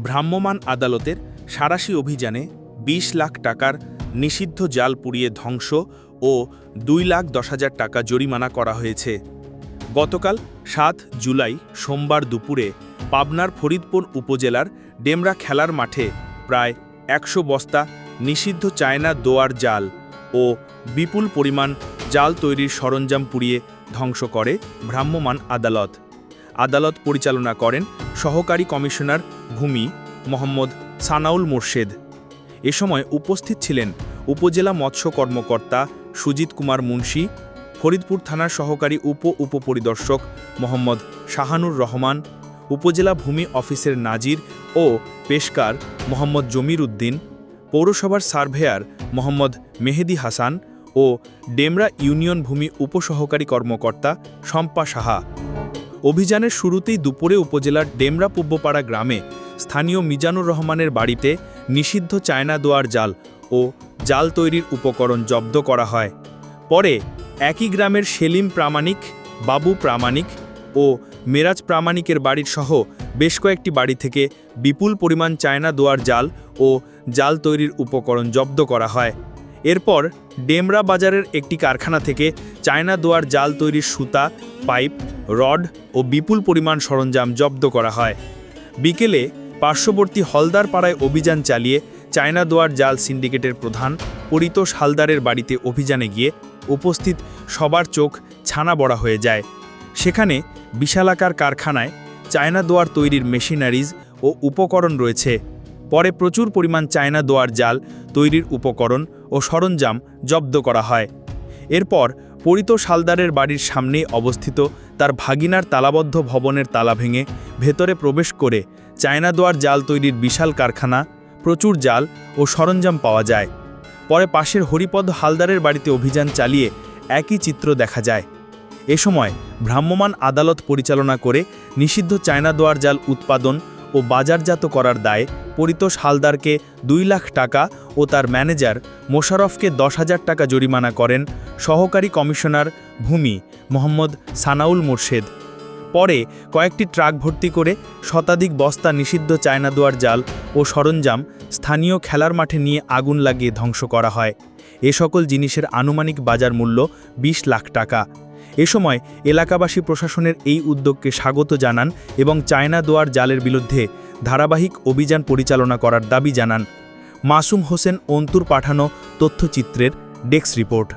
ভ্রাম্যমাণ আদালতের সাঁড়াশি অভিযানে ২০ লাখ টাকার নিষিদ্ধ জাল পুড়িয়ে ধ্বংস ও ২,১০,০০০ টাকা জরিমানা করা হয়েছে। গতকাল ৭ জুলাই সোমবার দুপুরে পাবনার ফরিদপুর উপজেলার ডেমরা খেলার মাঠে প্রায় ১০০ বস্তা নিষিদ্ধ চায়না দোয়ার জাল ও বিপুল পরিমাণ জাল তৈরির সরঞ্জাম পুড়িয়ে ধ্বংস করে ভ্রাম্যমাণ আদালত। আদালত পরিচালনা করেন সহকারী কমিশনার ভূমি মোহাম্মদ সানাউল মোর্শেদ। এ সময় উপস্থিত ছিলেন উপজেলা মৎস্য কর্মকর্তা সুজিত কুমার মুন্সি, ফরিদপুর থানার সহকারী উপপরিদর্শক মোহাম্মদ শাহানুর রহমান, উপজেলা ভূমি অফিসের নাজির ও পেশকার মোহাম্মদ জমির উদ্দিন, পৌরসভার সার্ভেয়ার মোহাম্মদ মেহেদি হাসান ও ডেমরা ইউনিয়ন ভূমি উপসহকারী কর্মকর্তা শম্পা সাহা। অভিযানের শুরুতেই দুপুরে উপজেলার ডেমরা পূর্বপাড়া গ্রামে স্থানীয় মিজানুর রহমানের বাড়িতে নিষিদ্ধ চায়না দোয়ার জাল ও জাল তৈরির উপকরণ জব্দ করা হয়। পরে একই গ্রামের সেলিম প্রামাণিক, বাবু প্রামাণিক ও মেরাজ প্রামাণিকের বাড়ির সহ বেশ কয়েকটি বাড়ি থেকে বিপুল পরিমাণ চায়না দোয়ার জাল ও জাল তৈরির উপকরণ জব্দ করা হয়। এরপর ডেমরা বাজারের একটি কারখানা থেকে চায়না দোয়ার জাল তৈরির সুতা, পাইপ, রড ও বিপুল পরিমাণ সরঞ্জাম জব্দ করা হয়। বিকেলে পার্শ্ববর্তী হলদার পাড়ায় অভিযান চালিয়ে চায়না দোয়ার জাল সিন্ডিকেটের প্রধান পরিতোষ হালদারের বাড়িতে অভিযানে গিয়ে উপস্থিত সবার চোখ ছানা বড়া হয়ে যায়। সেখানে বিশালাকার কারখানায় চায়না দোয়ার তৈরির মেশিনারিজ ও উপকরণ রয়েছে। পরে প্রচুর পরিমাণ চায়না দোয়ার জাল তৈরির উপকরণ ও সরঞ্জাম জব্দ করা হয়। এরপর পরিতোষ হালদারের বাড়ির সামনে অবস্থিত তার ভাগিনার তালাবদ্ধ ভবনের তালা ভেঙে ভেতরে প্রবেশ করে চায়না দোয়ার জাল তৈরির বিশাল কারখানা, প্রচুর জাল ও সরঞ্জাম পাওয়া যায়। পরে পাশের হরিপদ হালদারের বাড়িতে অভিযান চালিয়ে একই চিত্র দেখা যায়। এ সময় ভ্রাম্যমাণ আদালত পরিচালনা করে নিষিদ্ধ চায়না দোয়ার জাল উৎপাদন ও বাজারজাত করার দায়ে পরিতোষ হালদারকে ২ লাখ টাকা ও তার ম্যানেজার মোশাররফকে ১০,০০০ টাকা জরিমানা করেন সহকারী কমিশনার ভূমি মোহাম্মদ সানাউল মোর্শেদ। পরে কয়েকটি ট্রাক ভর্তি করে শতাধিক বস্তা নিষিদ্ধ চায়না দোয়ার জাল ও সরঞ্জাম স্থানীয় খেলার মাঠে নিয়ে আগুন লাগিয়ে ধ্বংস করা হয়। এ সকল জিনিসের আনুমানিক বাজার মূল্য ২০ লাখ টাকা। এ সময় এলাকাবাসী প্রশাসনের এই উদ্যোগকে স্বাগত জানান এবং চায়না দোয়ার জালের বিরুদ্ধে ধারাবাহিক অভিযান পরিচালনা করার দাবি জানান। মাসুম হোসেন অন্তুর পাঠানো তথ্যচিত্রের ডেস্ক রিপোর্ট।